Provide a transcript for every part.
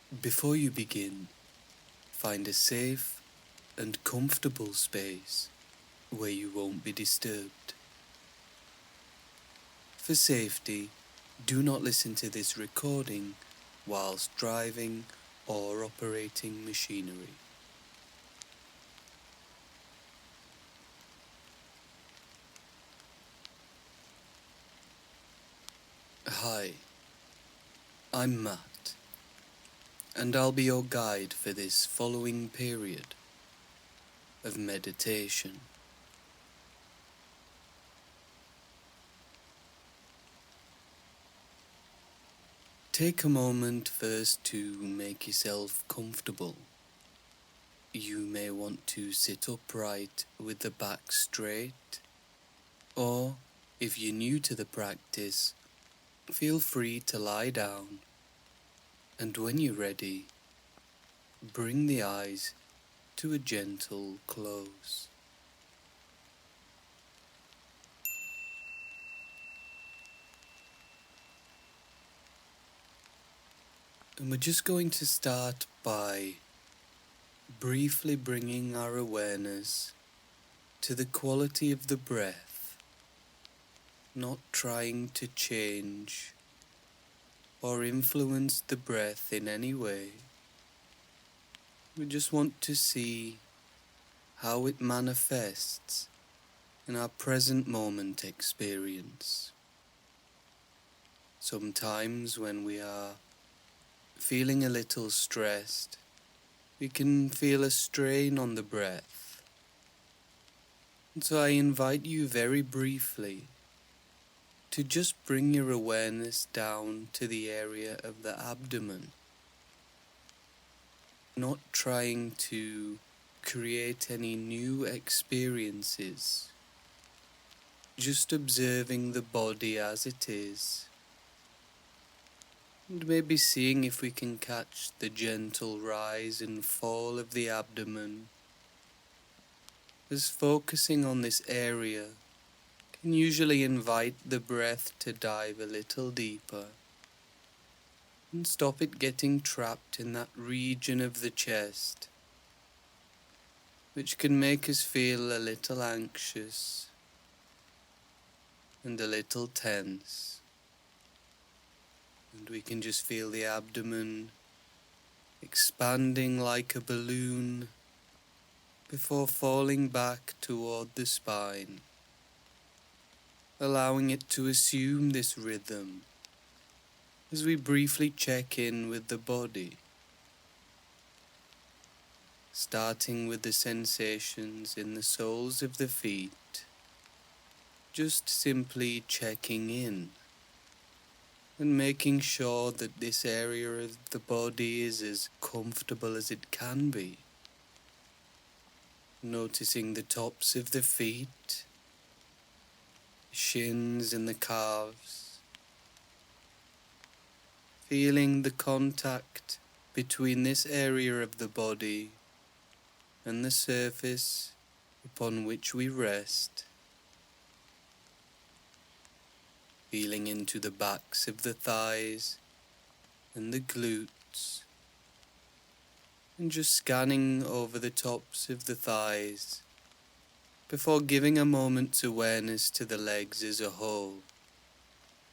Before you begin, find a safe and comfortable space where you won't be disturbed. For safety, do not listen to this recording whilst driving or operating machinery. Hi, I'm Matt, and I'll be your guide for this following period of meditation. Take a moment first to make yourself comfortable. You may want to sit upright with the back straight, or if you're new to the practice, feel free to lie down, and when you're ready, bring the eyes to a gentle close. And we're just going to start by briefly bringing our awareness to the quality of the breath, not trying to change or influence the breath in any way. We just want to see how it manifests in our present moment experience. Sometimes when we are feeling a little stressed, we can feel a strain on the breath. And so I invite you very briefly to just bring your awareness down to the area of the abdomen, not trying to create any new experiences, just observing the body as it is, and maybe seeing if we can catch the gentle rise and fall of the abdomen, as focusing on this area can usually invite the breath to dive a little deeper and stop it getting trapped in that region of the chest, which can make us feel a little anxious and a little tense. And we can just feel the abdomen expanding like a balloon before falling back toward the spine, allowing it to assume this rhythm as we briefly check in with the body, starting with the sensations in the soles of the feet, just simply checking in and making sure that this area of the body is as comfortable as it can be. Noticing the tops of the feet, shins and the calves, feeling the contact between this area of the body and the surface upon which we rest, feeling into the backs of the thighs and the glutes, and just scanning over the tops of the thighs before giving a moment's awareness to the legs as a whole,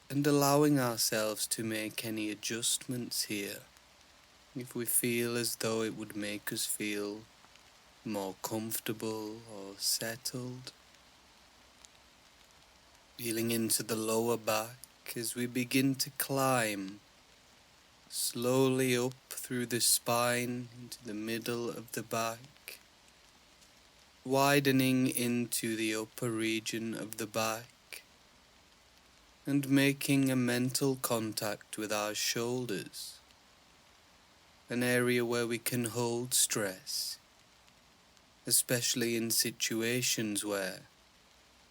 and allowing ourselves to make any adjustments here if we feel as though it would make us feel more comfortable or settled. Feeling into the lower back as we begin to climb slowly up through the spine into the middle of the back, widening into the upper region of the back, and making a mental contact with our shoulders, an area where we can hold stress, especially in situations where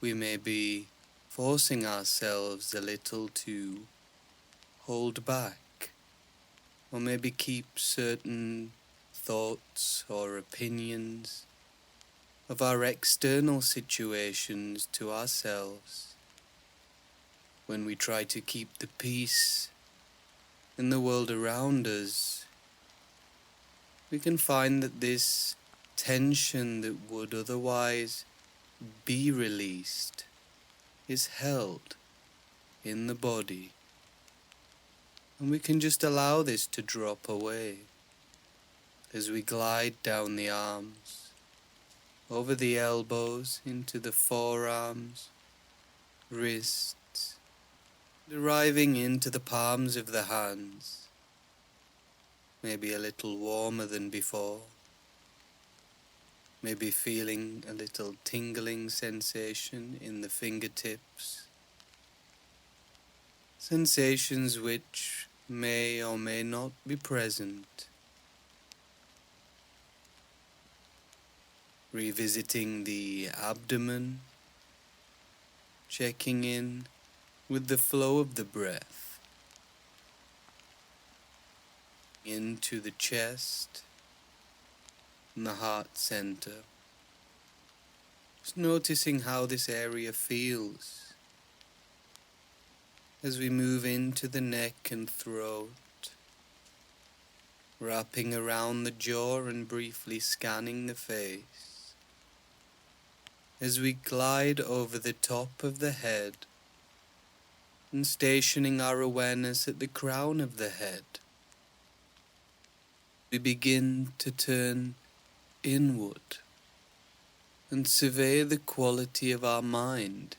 we may be forcing ourselves a little to hold back, or maybe keep certain thoughts or opinions of our external situations to ourselves, when we try to keep the peace in the world around us we can find that this tension that would otherwise be released is held in the body, and we can just allow this to drop away as we glide down the arms, over the elbows into the forearms, wrists, arriving into the palms of the hands, maybe a little warmer than before, maybe feeling a little tingling sensation in the fingertips, sensations which may or may not be present. Revisiting the abdomen, checking in with the flow of the breath into the chest and the heart center. Just noticing how this area feels as we move into the neck and throat, wrapping around the jaw and briefly scanning the face. As we glide over the top of the head and stationing our awareness at the crown of the head, we begin to turn inward and survey the quality of our mind.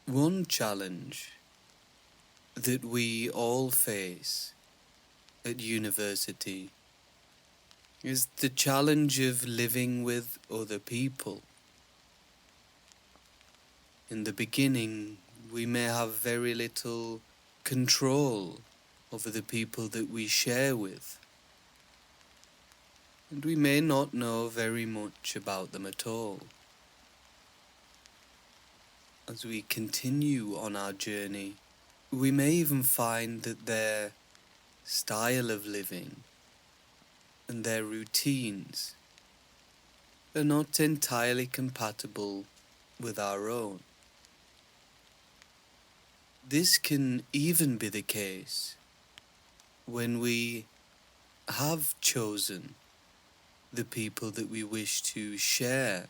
One challenge that we all face at university is the challenge of living with other people. In the beginning, we may have very little control over the people that we share with, and we may not know very much about them at all. As we continue on our journey, we may even find that their style of living and their routines are not entirely compatible with our own. This can even be the case when we have chosen the people that we wish to share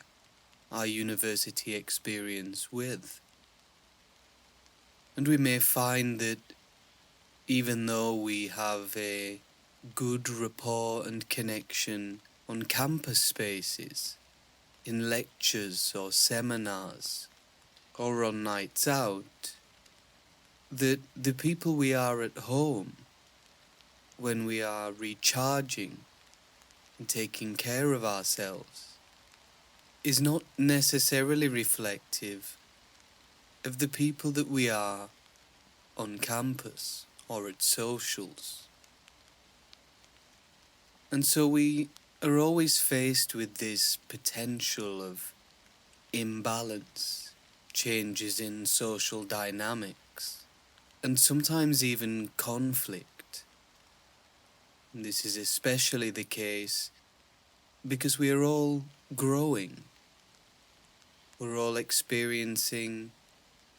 our university experience with. And we may find that even though we have a good rapport and connection on campus spaces, in lectures or seminars, or on nights out, that the people we are at home, when we are recharging and taking care of ourselves, is not necessarily reflective of the people that we are on campus or at socials. And so we are always faced with this potential of imbalance, changes in social dynamics, and sometimes even conflict. And this is especially the case because we are all growing. We're all experiencing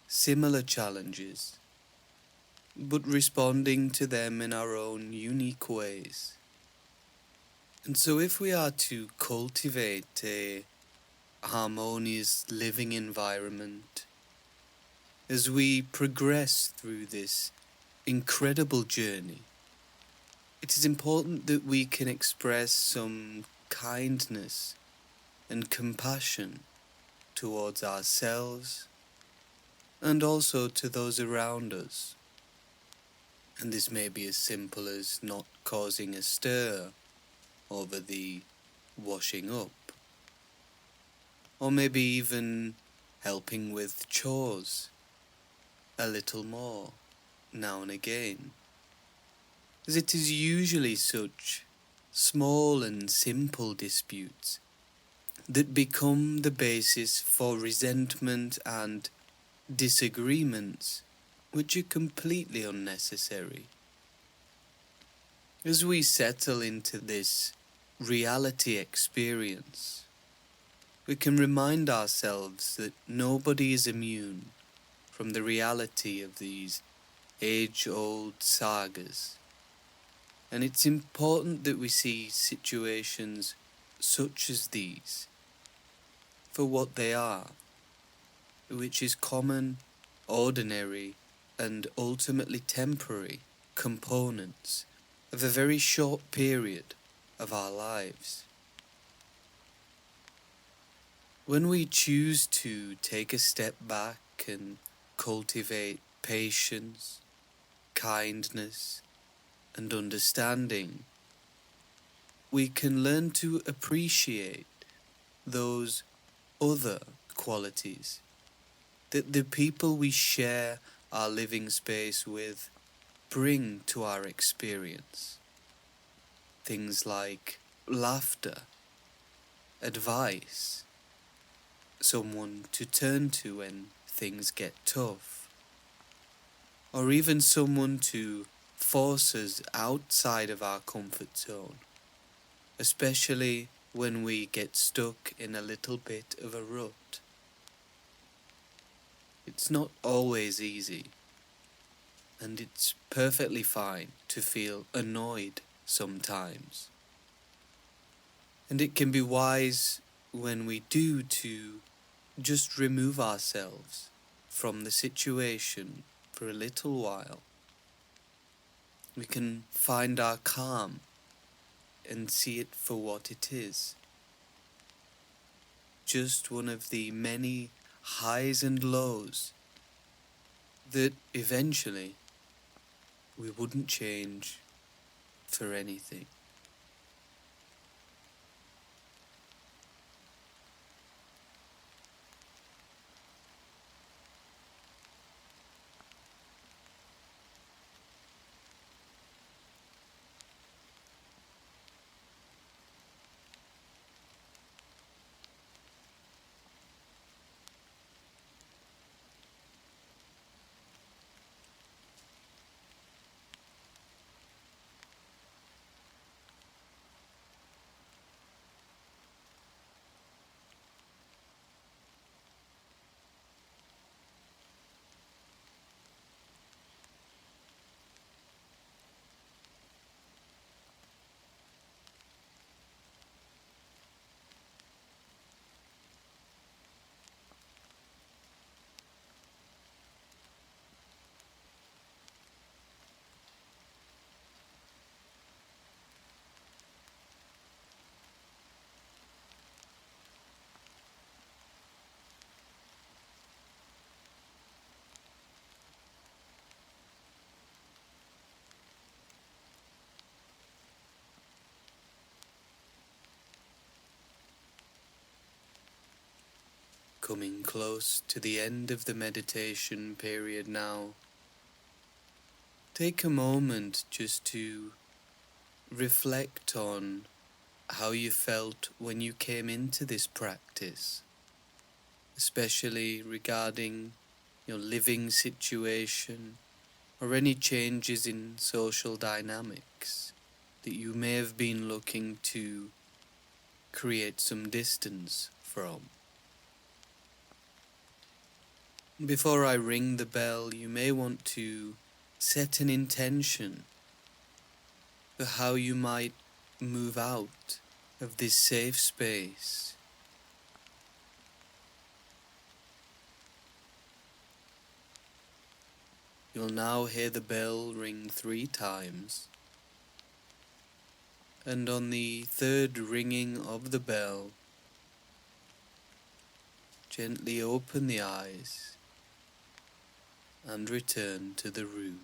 similar challenges, but responding to them in our own unique ways. And so if we are to cultivate a harmonious living environment, as we progress through this incredible journey, it is important that we can express some kindness and compassion towards ourselves and also to those around us. And this may be as simple as not causing a stir over the washing up, or maybe even helping with chores a little more now and again, as it is usually such small and simple disputes that become the basis for resentment and disagreements which are completely unnecessary. As we settle into this reality experience, we can remind ourselves that nobody is immune from the reality of these age-old sagas, and it's important that we see situations such as these for what they are, which is common, ordinary, and ultimately temporary components of a very short period of our lives. When we choose to take a step back and cultivate patience, kindness, and understanding, we can learn to appreciate those other qualities that the people we share our living space with bring to our experience. Things like laughter, advice, someone to turn to when things get tough, or even someone to force us outside of our comfort zone, especially when we get stuck in a little bit of a rut. It's not always easy, and it's perfectly fine to feel annoyed sometimes. And it can be wise when we do to just remove ourselves from the situation for a little while. We can find our calm and see it for what it is. Just one of the many highs and lows that eventually we wouldn't change for anything. Coming close to the end of the meditation period now, take a moment just to reflect on how you felt when you came into this practice, especially regarding your living situation or any changes in social dynamics that you may have been looking to create some distance from. Before I ring the bell, you may want to set an intention for how you might move out of this safe space. You'll now hear the bell ring 3 times, and on the third ringing of the bell, gently open the eyes and return to the room.